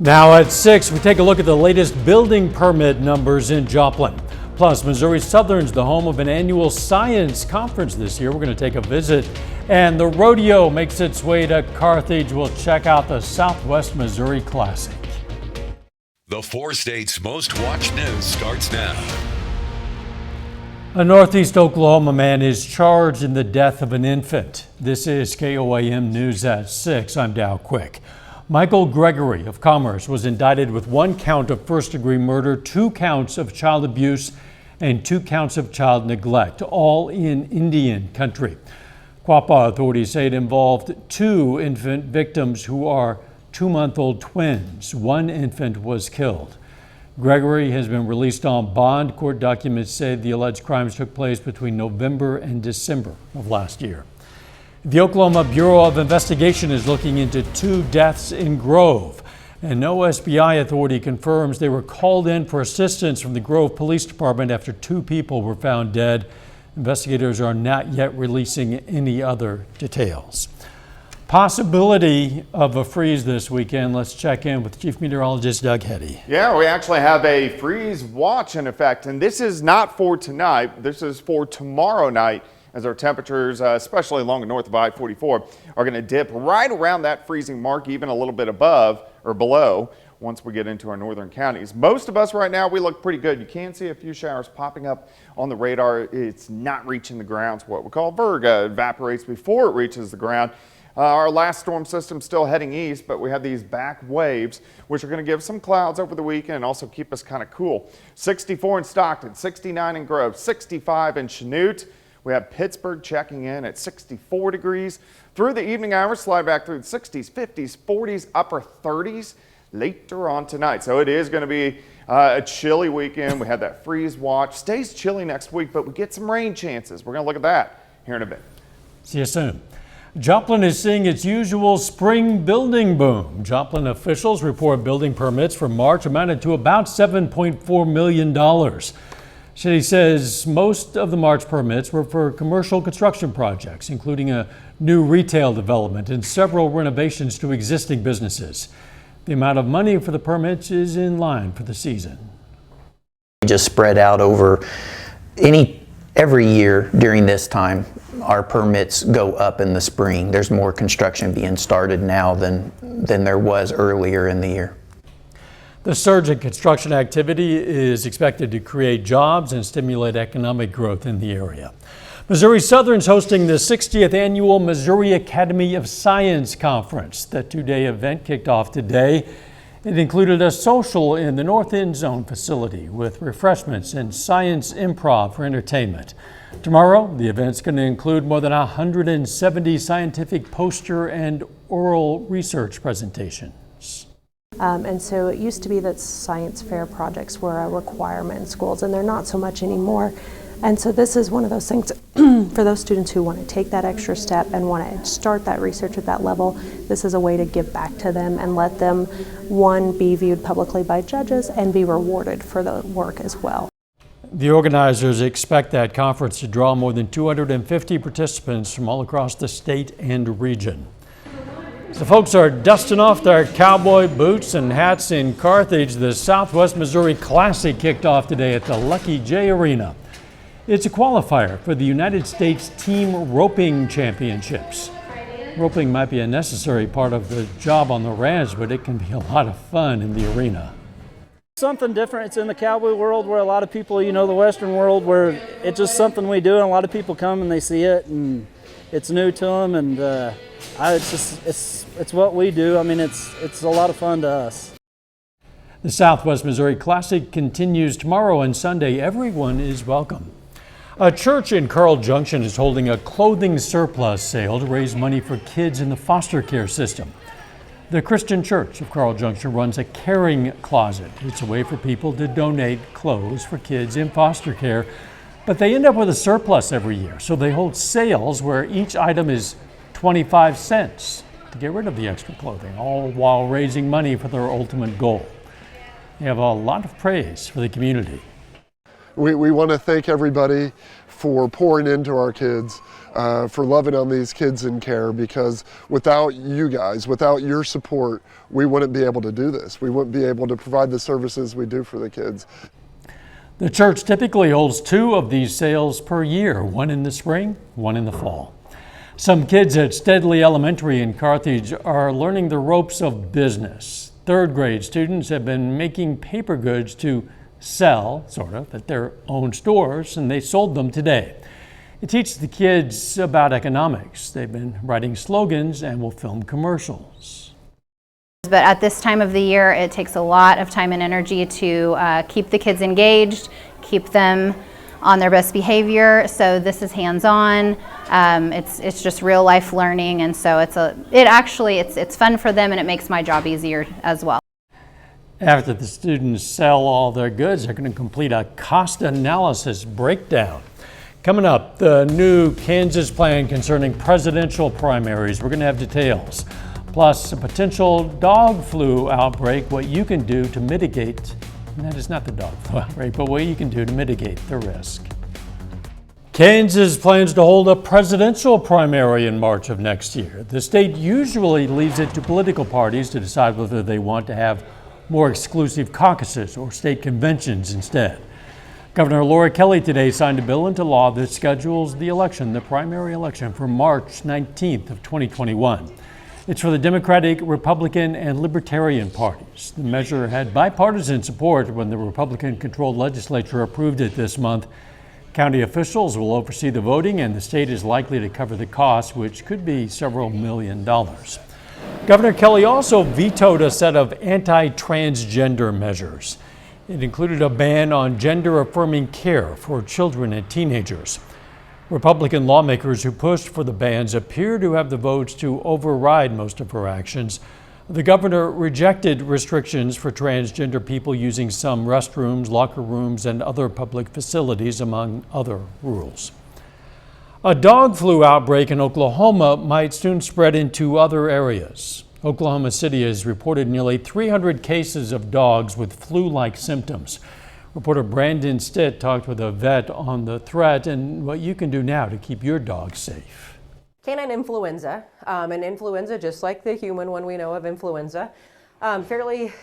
Now at 6, we take a look at the latest building permit numbers in Joplin. Plus, Missouri Southern's the home of an annual science conference this year. We're going to take a visit. And the rodeo makes its way to Carthage. We'll check out the Southwest Missouri Classic. The 4 states' most watched news starts now. A Northeast Oklahoma man is charged in the death of an infant. This is KOAM News at 6. I'm Dow Quick. Michael Gregory of Commerce was indicted with 1 count of first-degree murder, 2 counts of child abuse, and 2 counts of child neglect, all in Indian country. Quapaw authorities say it involved 2 infant victims who are 2-month-old twins. 1 infant was killed. Gregory has been released on bond. Court documents say the alleged crimes took place between November and December of last year. The Oklahoma Bureau of Investigation is looking into 2 deaths in Grove. An OSBI authority confirms they were called in for assistance from the Grove Police Department after 2 people were found dead. Investigators are not yet releasing any other details. Possibility of a freeze this weekend. Let's check in with Chief Meteorologist Doug Heddy. Yeah, we actually have a freeze watch in effect, and this is not for tonight. This is for tomorrow night, as our temperatures, especially along the north of I-44, are going to dip right around that freezing mark, even a little bit above or below once we get into our northern counties. Most of us right now, we look pretty good. You can see a few showers popping up on the radar. It's not reaching the ground. It's what we call virga. It evaporates before it reaches the ground. Our last storm system still heading east, but we have these back waves, which are going to give some clouds over the weekend and also keep us kind of cool. 64 in Stockton, 69 in Grove, 65 in Chanute. We have Pittsburgh checking in at 64 degrees. Through the evening hours, slide back through the 60s, 50s, 40s, upper 30s later on tonight. So it is going to be a chilly weekend. We have that freeze watch. Stays chilly next week, but we get some rain chances. We're going to look at that here in a bit. See you soon. Joplin is seeing its usual spring building boom. Joplin officials report building permits for March amounted to about $7.4 million. City says most of the March permits were for commercial construction projects, including a new retail development and several renovations to existing businesses. The amount of money for the permits is in line for the season. Just spread out over every year during this time, our permits go up in the spring. There's more construction being started now than there was earlier in the year. The surge in construction activity is expected to create jobs and stimulate economic growth in the area. Missouri Southern's hosting the 60th annual Missouri Academy of Science Conference. The 2-day event kicked off today. It included a social in the North End Zone facility with refreshments and science improv for entertainment. Tomorrow, the event's going to include more than 170 scientific poster and oral research presentations. And so it used to be that science fair projects were a requirement in schools, and they're not so much anymore. And so this is one of those things for those students who want to take that extra step and want to start that research at that level. This is a way to give back to them and let them, one, be viewed publicly by judges and be rewarded for the work as well. The organizers expect that conference to draw more than 250 participants from all across the state and region. So folks are dusting off their cowboy boots and hats in Carthage. The Southwest Missouri Classic kicked off today at the Lucky J Arena. It's a qualifier for the United States Team Roping Championships. Roping might be a necessary part of the job on the ranch, but it can be a lot of fun in the arena. Something different. It's in the cowboy world where a lot of people, the Western world, where it's just something we do, and a lot of people come and they see it, and it's new to them, and it's what we do. I mean, it's a lot of fun to us. The Southwest Missouri Classic continues tomorrow and Sunday. Everyone is welcome. A church in Carl Junction is holding a clothing surplus sale to raise money for kids in the foster care system. The Christian Church of Carl Junction runs a caring closet. It's a way for people to donate clothes for kids in foster care, but they end up with a surplus every year. So they hold sales where each item is 25 cents to get rid of the extra clothing, all while raising money for their ultimate goal. They have a lot of praise for the community. We want to thank everybody for pouring into our kids, for loving on these kids in care, because without you guys, without your support, we wouldn't be able to do this. We wouldn't be able to provide the services we do for the kids. The church typically holds 2 of these sales per year, one in the spring, one in the fall. Some kids at Steadley Elementary in Carthage are learning the ropes of business. 3rd grade students have been making paper goods to sell, sort of, at their own stores, and they sold them today. It teaches the kids about economics. They've been writing slogans and will film commercials. But at this time of the year, it takes a lot of time and energy to keep the kids engaged, keep them on their best behavior. So this is hands-on. It's just real life learning, and so it's fun for them, and it makes my job easier as well. After the students sell all their goods, they're going to complete a cost analysis breakdown. Coming up, the new Kansas plan concerning presidential primaries. We're going to have details. Plus, a potential dog flu outbreak, what you can do to mitigate, and that is not the dog flu outbreak, but what you can do to mitigate the risk. Kansas plans to hold a presidential primary in March of next year. The state usually leaves it to political parties to decide whether they want to have more exclusive caucuses or state conventions instead. Governor Laura Kelly today signed a bill into law that schedules the primary election for March 19th of 2021. It's for the Democratic, Republican, and Libertarian parties. The measure had bipartisan support when the Republican-controlled legislature approved it this month. County officials will oversee the voting, and the state is likely to cover the costs, which could be several $1 million. Governor Kelly also vetoed a set of anti-transgender measures. It included a ban on gender-affirming care for children and teenagers. Republican lawmakers who pushed for the bans appear to have the votes to override most of her actions. The governor rejected restrictions for transgender people using some restrooms, locker rooms, and other public facilities, among other rules. A dog flu outbreak in Oklahoma might soon spread into other areas. Oklahoma City has reported nearly 300 cases of dogs with flu-like symptoms. Reporter Brandon Stitt talked with a vet on the threat and what you can do now to keep your dog safe. Canine influenza, and influenza, just like the human one we know of influenza, fairly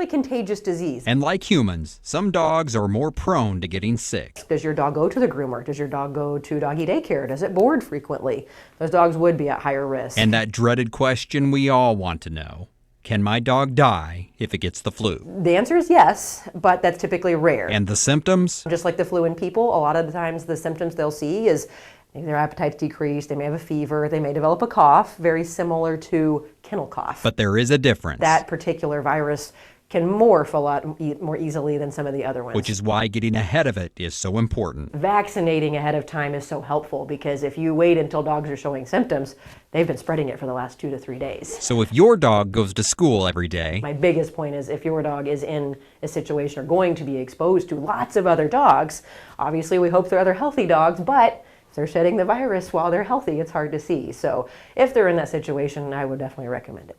contagious disease. And like humans, some dogs are more prone to getting sick. Does your dog go to the groomer? Does your dog go to doggy daycare? Does it board frequently? Those dogs would be at higher risk. And that dreaded question we all want to know. Can my dog die if it gets the flu? The answer is yes, but that's typically rare. And the symptoms? Just like the flu in people, a lot of the times the symptoms they'll see is their appetite's decreased, they may have a fever, they may develop a cough, very similar to kennel cough. But there is a difference. That particular virus can morph a lot more easily than some of the other ones. Which is why getting ahead of it is so important. Vaccinating ahead of time is so helpful, because if you wait until dogs are showing symptoms, they've been spreading it for the last 2 to 3 days. So if your dog goes to school every day... My biggest point is if your dog is in a situation or going to be exposed to lots of other dogs, obviously we hope they're other healthy dogs, but if they're shedding the virus while they're healthy, it's hard to see. So if they're in that situation, I would definitely recommend it.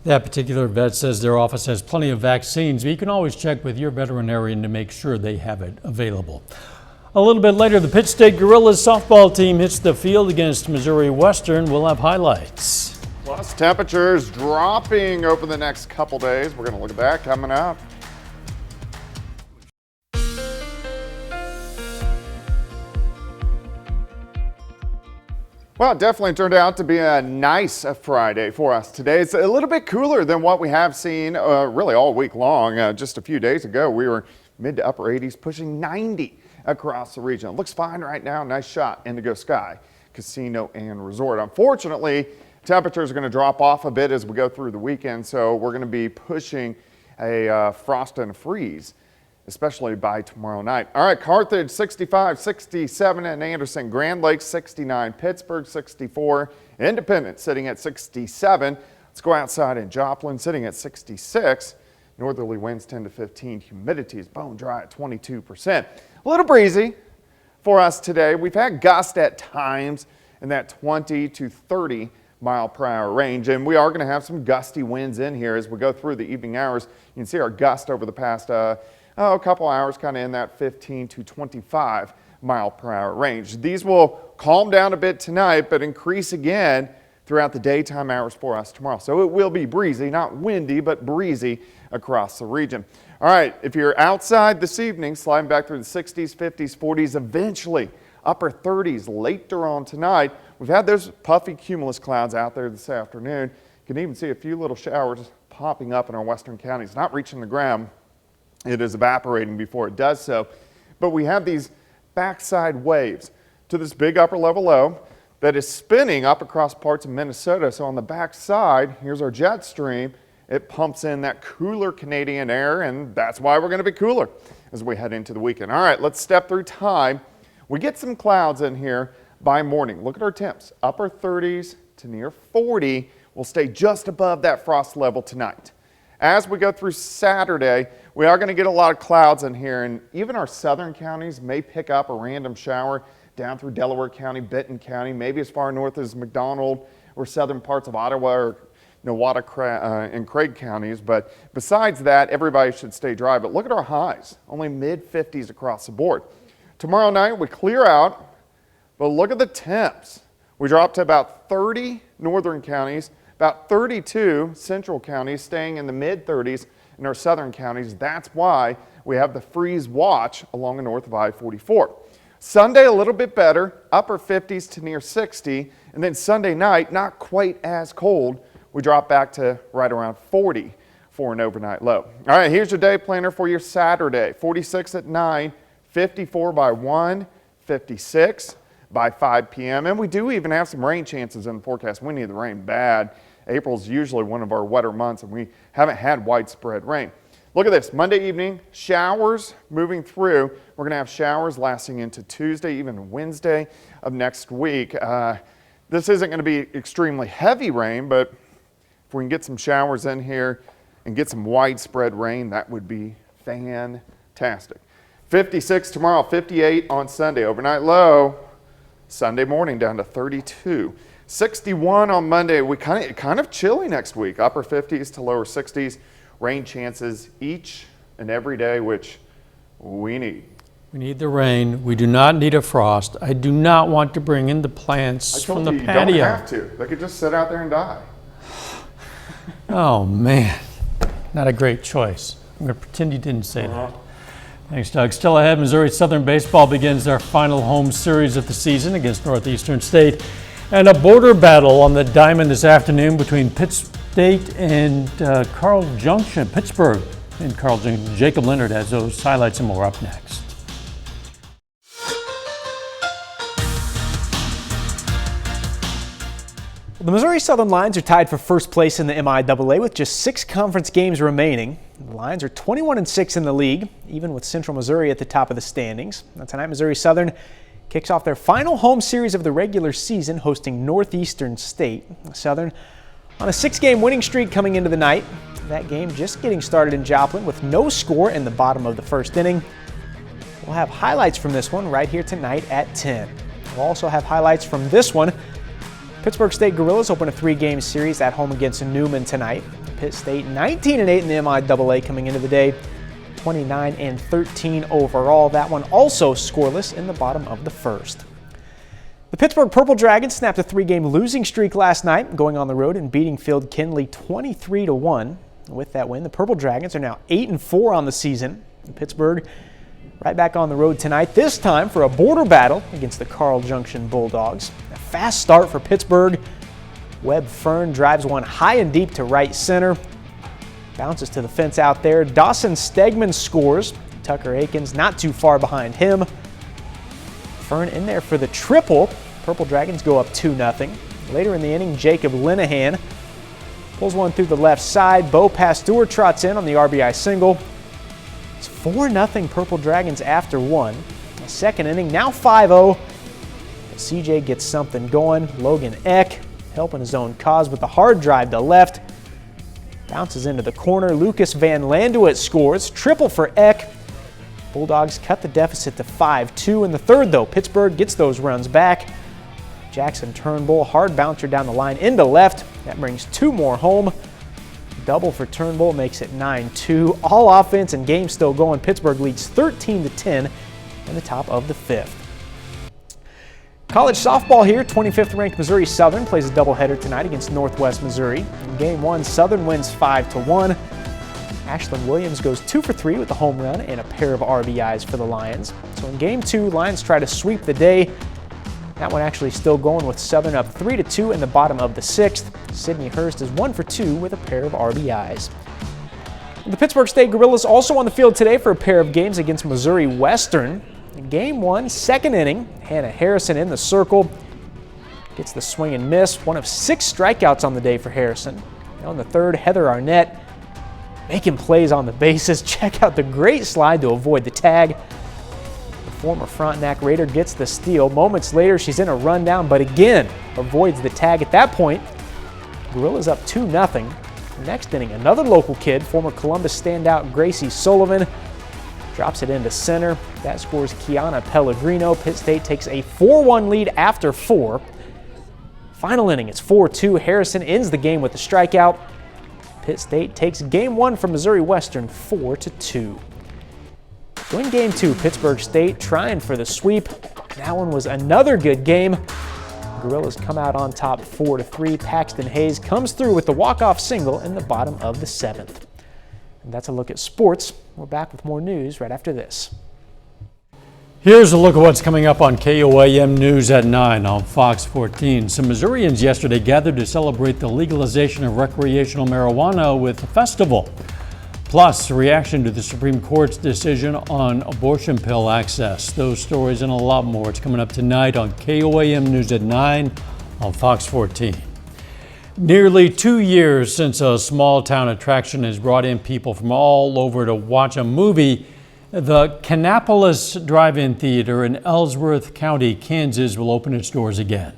That particular vet says their office has plenty of vaccines, but you can always check with your veterinarian to make sure they have it available. A little bit later, the Pitt State Gorillas softball team hits the field against Missouri Western. We'll have highlights. Plus, temperatures dropping over the next couple days. We're going to look at that coming up. Well, it definitely turned out to be a nice Friday for us today. It's a little bit cooler than what we have seen really all week long. Just a few days ago, we were mid to upper 80s, pushing 90 across the region. It looks fine right now. Nice shot, Indigo Sky Casino and Resort. Unfortunately, temperatures are going to drop off a bit as we go through the weekend, so we're going to be pushing a frost and a freeze, especially by tomorrow night. All right, Carthage 65, 67 in Anderson, Grand Lake 69, Pittsburgh 64, Independence sitting at 67. Let's go outside in Joplin sitting at 66. Northerly winds 10 to 15. Humidity is bone dry at 22%. A little breezy for us today. We've had gusts at times in that 20 to 30 mile per hour range, and we are going to have some gusty winds in here as we go through the evening hours. You can see our gust over the past a couple hours kind of in that 15 to 25 mile-per-hour range. These will calm down a bit tonight, but increase again throughout the daytime hours for us tomorrow. So it will be breezy, not windy, but breezy across the region. All right, if you're outside this evening, sliding back through the 60s, 50s, 40s, eventually upper 30s later on tonight. We've had those puffy cumulus clouds out there this afternoon. You can even see a few little showers popping up in our western counties, not reaching the ground. It is evaporating before it does so. But we have these backside waves to this big upper level low that is spinning up across parts of Minnesota. So on the backside, here's our jet stream. It pumps in that cooler Canadian air, and that's why we're going to be cooler as we head into the weekend. All right, let's step through time. We get some clouds in here by morning. Look at our temps, upper 30s to near 40. We'll stay just above that frost level tonight. As we go through Saturday, we are going to get a lot of clouds in here, and even our southern counties may pick up a random shower down through Delaware County, Benton County, maybe as far north as McDonald or southern parts of Ottawa or Nowata and Craig counties. But besides that, everybody should stay dry. But look at our highs, only mid-50s across the board. Tomorrow night, we clear out, but look at the temps. We drop to about 30 northern counties, about 32 central counties, staying in the mid-30s in our southern counties. That's why we have the freeze watch along the north of I-44. Sunday, a little bit better, upper 50s to near 60, and then Sunday night, not quite as cold. We drop back to right around 40 for an overnight low. All right, here's your day planner for your Saturday. 46 at 9, 54 by 1, 56 by 5 p.m. And we do even have some rain chances in the forecast. We need the rain bad. April's usually one of our wetter months, and we haven't had widespread rain. Look at this, Monday evening, showers moving through. We're going to have showers lasting into Tuesday, even Wednesday of next week. This isn't going to be extremely heavy rain, but if we can get some showers in here and get some widespread rain, that would be fantastic. 56 tomorrow, 58 on Sunday. Overnight low, Sunday morning down to 32. 61 on Monday. We kind of chilly next week. Upper 50s to lower 60s. Rain chances each and every day, which we need. We need the rain. We do not need a frost. I do not want to bring in the plants from the patio. You don't have to. They could just sit out there and die. Oh, man. Not a great choice. I'm going to pretend you didn't say that. Thanks, Doug. Still ahead, Missouri Southern Baseball begins their final home series of the season against Northeastern State. And a border battle on the diamond this afternoon between Pitt State and Carl Junction, Pittsburgh and Carl Junction. Jacob Leonard has those highlights and more up next. The Missouri Southern Lions are tied for first place in the MIAA with just 6 conference games remaining. The Lions are 21-6 in the league, even with Central Missouri at the top of the standings. Now tonight, Missouri Southern kicks off their final home series of the regular season, hosting Northeastern State. Southern on a 6-game winning streak coming into the night. That game just getting started in Joplin with no score in the bottom of the first inning. We'll have highlights from this one right here tonight at 10. We'll also have highlights from this one. Pittsburgh State Gorillas open a 3-game series at home against Newman tonight. Pitt State 19-8 in the MIAA coming into the day, 29-13 overall. That one also scoreless in the bottom of the first. The Pittsburgh Purple Dragons snapped a 3-game losing streak last night, going on the road and beating Field Kinley 23-1. With that win, the Purple Dragons are now 8-4 on the season. Pittsburgh right back on the road tonight, this time for a border battle against the Carl Junction Bulldogs. A fast start for Pittsburgh. Webb Fern drives one high and deep to right center. Bounces to the fence out there. Dawson Stegman scores. Tucker Akins not too far behind him. Fern in there for the triple. Purple Dragons go up 2-0. Later in the inning, Jacob Linehan pulls one through the left side. Bo Pasteur trots in on the RBI single. It's 4-0 Purple Dragons after one. The second inning, now 5-0. CJ gets something going. Logan Eck helping his own cause with a hard drive to left. Bounces into the corner. Lucas Van Landuit scores. Triple for Eck. Bulldogs cut the deficit to 5-2 in the third, though. Pittsburgh gets those runs back. Jackson Turnbull, hard bouncer down the line into left. That brings 2 more home. Double for Turnbull makes it 9-2. All offense and game still going. Pittsburgh leads 13-10 in the top of the 5th. College softball here. 25th ranked Missouri Southern plays a doubleheader tonight against Northwest Missouri. In game 1, Southern wins 5-1. Ashlyn Williams goes 2 for 3 with a home run and a pair of RBIs for the Lions. So in game 2, Lions try to sweep the day. That one actually still going with Southern up 3-2 in the bottom of the 6th. Sydney Hurst is 1 for 2 with a pair of RBIs. The Pittsburgh State Gorillas also on the field today for a pair of games against Missouri Western. In game 1, second inning, Hannah Harrison in the circle. Gets the swing and miss, one of 6 strikeouts on the day for Harrison. And on the 3rd, Heather Arnett making plays on the bases. Check out the great slide to avoid the tag. The former Frontenac Raider gets the steal. Moments later, she's in a rundown, but again avoids the tag. At that point, Gorillas up 2-0. Next inning, another local kid, former Columbus standout Gracie Sullivan, drops it into center. That scores Kiana Pellegrino. Pitt State takes a 4-1 lead after 4. Final inning, it's 4-2. Harrison ends the game with a strikeout. Pitt State takes game 1 from Missouri Western 4-2. So in game 2, Pittsburgh State trying for the sweep. That one was another good game. Gorillas come out on top 4-3. Paxton Hayes comes through with the walk-off single in the bottom of the 7th. And that's a look at sports. We're back with more news right after this. Here's a look at what's coming up on KOAM News at 9 on Fox 14. Some Missourians yesterday gathered to celebrate the legalization of recreational marijuana with a festival. Plus, a reaction to the Supreme Court's decision on abortion pill access. Those stories and a lot more. It's coming up tonight on KOAM News at 9 on Fox 14. Nearly 2 years since a small town attraction has brought in people from all over to watch a movie, the Kannapolis Drive-In Theater in Ellsworth County, Kansas will open its doors again.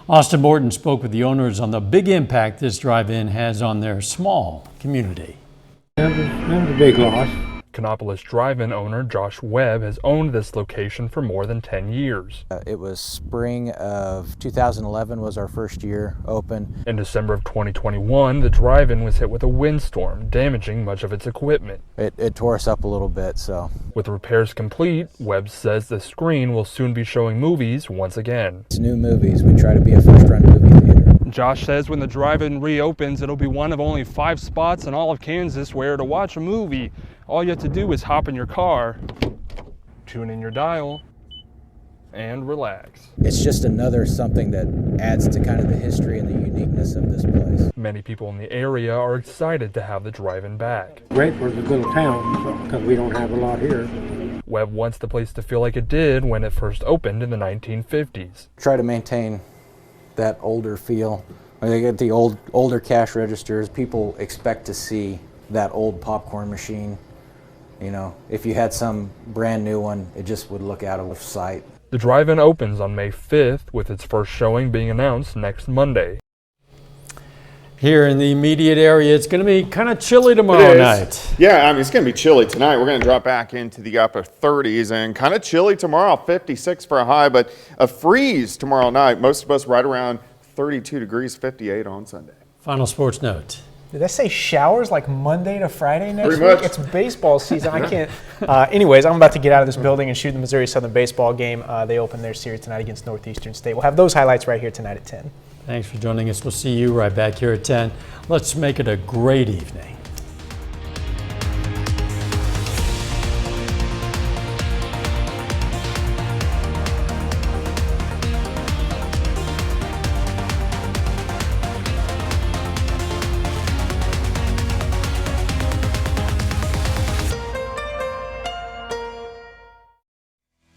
Austin Morton spoke with the owners on the big impact this drive-in has on their small community. That was a big loss. Kannapolis Drive-In owner Josh Webb has owned this location for more than 10 years. It was spring of 2011 was our first year open. In December of 2021, the drive-in was hit with a windstorm, damaging much of its equipment. It tore us up a little bit, so. With repairs complete, Webb says the screen will soon be showing movies once again. It's new movies. We try to be a first-run movie theater. Josh says when the drive-in reopens, it'll be one of only 5 spots in all of Kansas where to watch a movie. All you have to do is hop in your car, tune in your dial, and relax. It's just another something that adds to kind of the history and the uniqueness of this place. Many people in the area are excited to have the drive-in back. Great for the little town because we don't have a lot here. Webb wants the place to feel like it did when it first opened in the 1950s. Try to maintain that older feel. When they get the older cash registers, people expect to see that old popcorn machine. You know, if you had some brand new one, it just would look out of sight. The drive-in opens on May 5th, with its first showing being announced next Monday. Here in the immediate area, it's going to be kind of chilly tomorrow night. Yeah, I mean, it's going to be chilly tonight. We're going to drop back into the upper 30s and kind of chilly tomorrow, 56 for a high, but a freeze tomorrow night. Most of us right around 32 degrees, 58 on Sunday. Final sports note. Did I say showers like Monday to Friday next Pretty week? much. It's baseball season. I can't. Anyways, I'm about to get out of this building and shoot the Missouri Southern baseball game. They open their series tonight against Northeastern State. We'll have those highlights right here tonight at 10. Thanks for joining us. We'll see you right back here at 10. Let's make it a great evening.